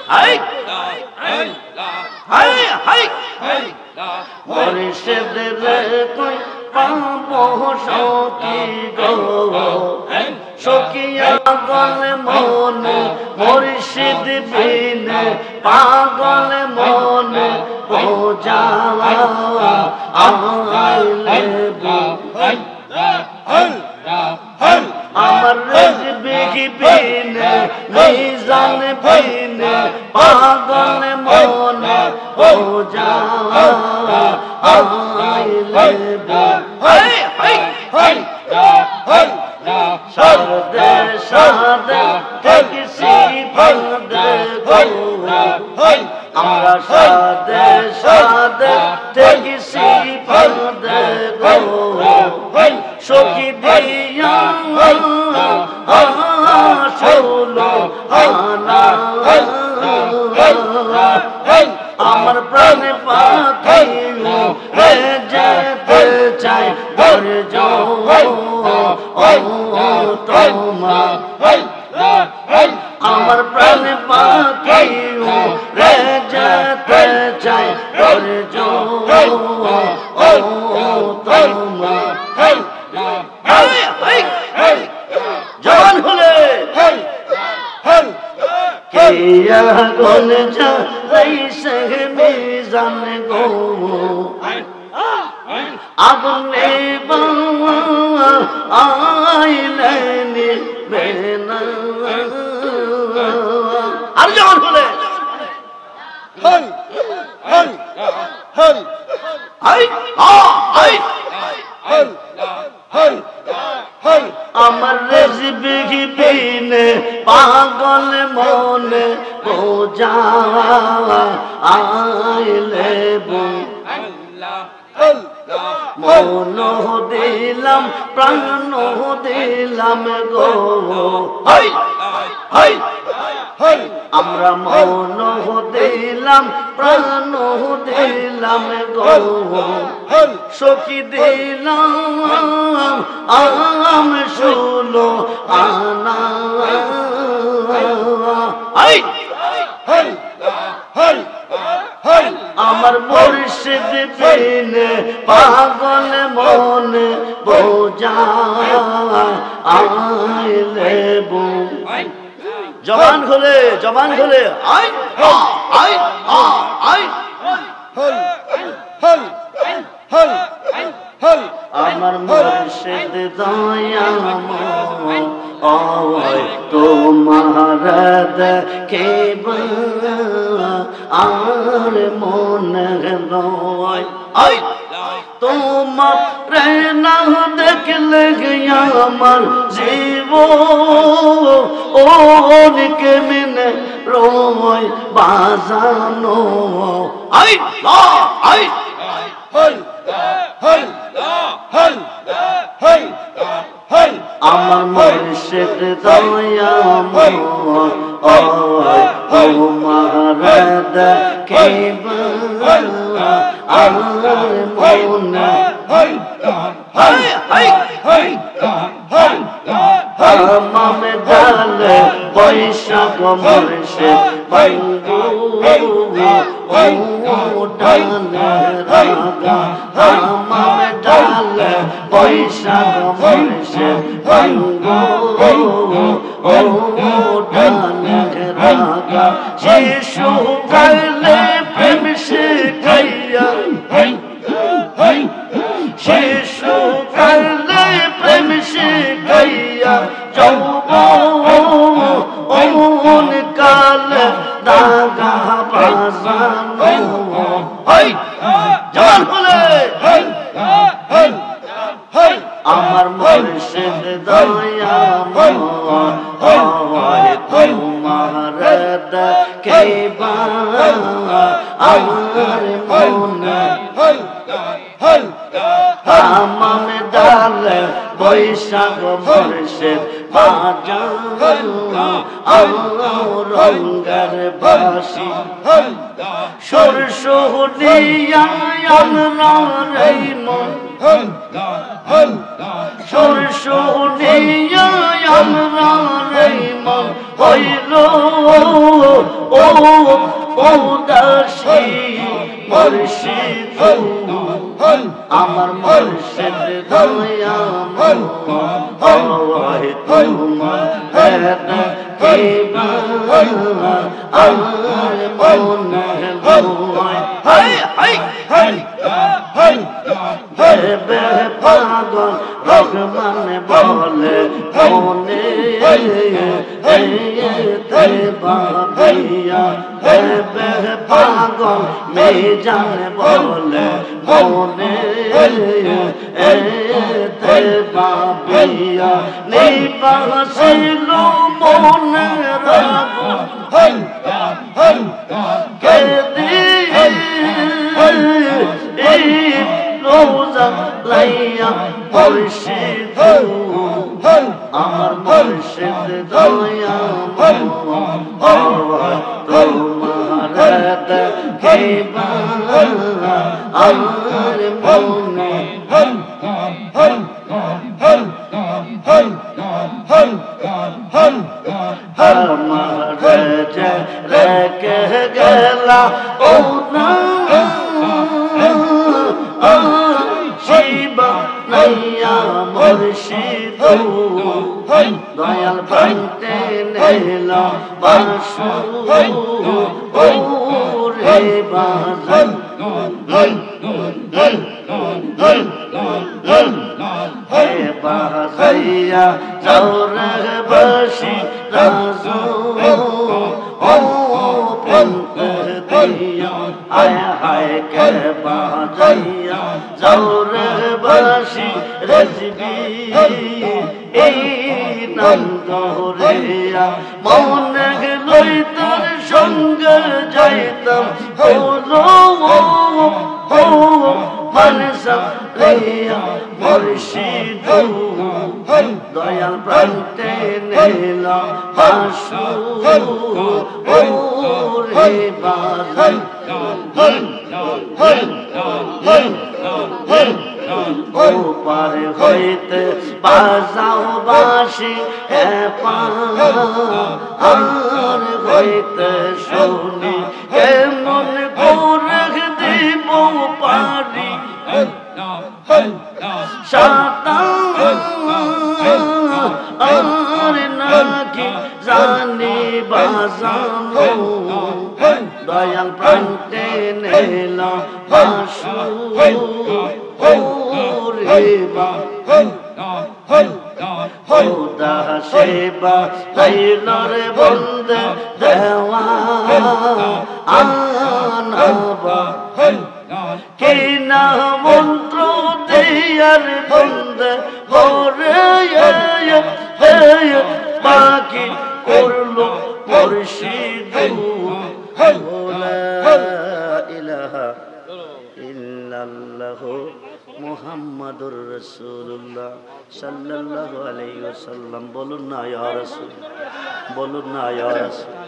high high high মুর্শিদের কই পাবো সখী গো সখিয়া পাগল মন মুর্শিদ বিন পাগল মন বোঝাওয়া আইলে আমার রিজবি বিন মিজান বিন পাগল মন বোঝাওয়া আইলে হাই হাই হাই সাদে সাদে দেখছি ফন্দে গো আমরা সাদে সাদে দেখছি ফন্দে গো সখী দিয়া ষোলো আনা আমার প্রাণে পাখি যেতে চাই ধৈর্য তোমার আমার প্রাণে পাখি যেতে চাই ধৈর্য তোমার জবান হলে কিয়া গুন যাইছে মিজান গো আগুনে আইলেন বেনা আর জবান হলে হল হল হল আই আই হল হল হল আমার রিজবি বিন পাগল মন বোঝা আইলে মন দিলাম প্রাণ দিলাম গো হাই হাই আমরা মন দিলাম প্রাণ দিলাম গো সখী দিলাম আম শুলো আনা হাই হাই হাই আমার মুর্শিদ বিন পাগল মন বোঝা আইলে জবান খুলে আই আই আই হল হল হল হল আমার মুর্শিদ দয়াময় ওই তোমার দেখেবা আর মনে নয় আই তোমার প্রেরণা দেখলে আমার জীবন কেমনে রয় বাজানো আই আই হল হল হল হল হল আমার মুর্শিদ দয়াময় তোমার দেখেবা আমার মনে মামে ডালে বৈশাখ মুর্শিদ বন্ধু ডালে রাগা মামে ডালে বৈশাখ মুর্শিদ বন্ধু ডালে রাগা শিশু কালে প্রেম শিখাইয়া শিশু কালে প্রেম শিখাইয়া যৌবন কালে দাগা বাজানো জবান বলে আমার মুর্শিদ দয়াময় তোমার দেখেবা আমার মনে হামাম ডালে বৈশাখ মুর্শিদ বাজান রঙ্গার বাসি সুর সুরিয়া আমরা রে মন সুর সুরিয়া আমরা রে মন হইল ও দাসী মুর্শিদ আমার মুর্শিদ দয়া হয় তোমার কেবা আমার মনে লয় হাই হাই হাই হাই বে পাগল রহমান বলে মনে তে বাবিয়া বে পাগল মেজান বলে মনে তে বাবিয়া নিবাসিল মনে রাগুন হই হই কে দিয়ে রোজা লাইয়া মুর্শিদ আমার মুর্শিদ দয়া তোমার দেখিবা আমার মনে আমার যে রেখে গেলা ও না শিবা নাইয়া মুর্শিদ দয়াল প্রান্তে নেলা বাসু ও রে বাজান হে বাজাইয়া চৌর বসি রাজু ও প্রান্তে দিয়া আয় হায় কে বাজাইয়া চৌর বসি রজবি এই নন্দ রেয়া মনে লই তোর সঙ্গে যাইতাম মানসা রেয়া মুর্শিদ দয়াল প্রান্তে নেলা বাসু ও রে বাজান ও পার হইতে বাজাও বাসি হে পার হইতে শুনি কেমন করে দিব পারি আর নাকি জানি বাজানো দয়াল প্রান্তে নেলা বাসু রে খোদা সেবা লাইলর বন্দে দেওয়া আনাবা কি না মন্ত্র দিয়ার বন্দে ভরে বাকি করলো মুর্শিদ লা ইলাহা ইল্লাল্লাহু মুহাম্মাদুর রাসূলুল্লাহ সাল্লাল্লাহু আলাইহি ওয়াসাল্লাম বলুন না ইয়া রাসূল বলুন না ইয়া রাসূল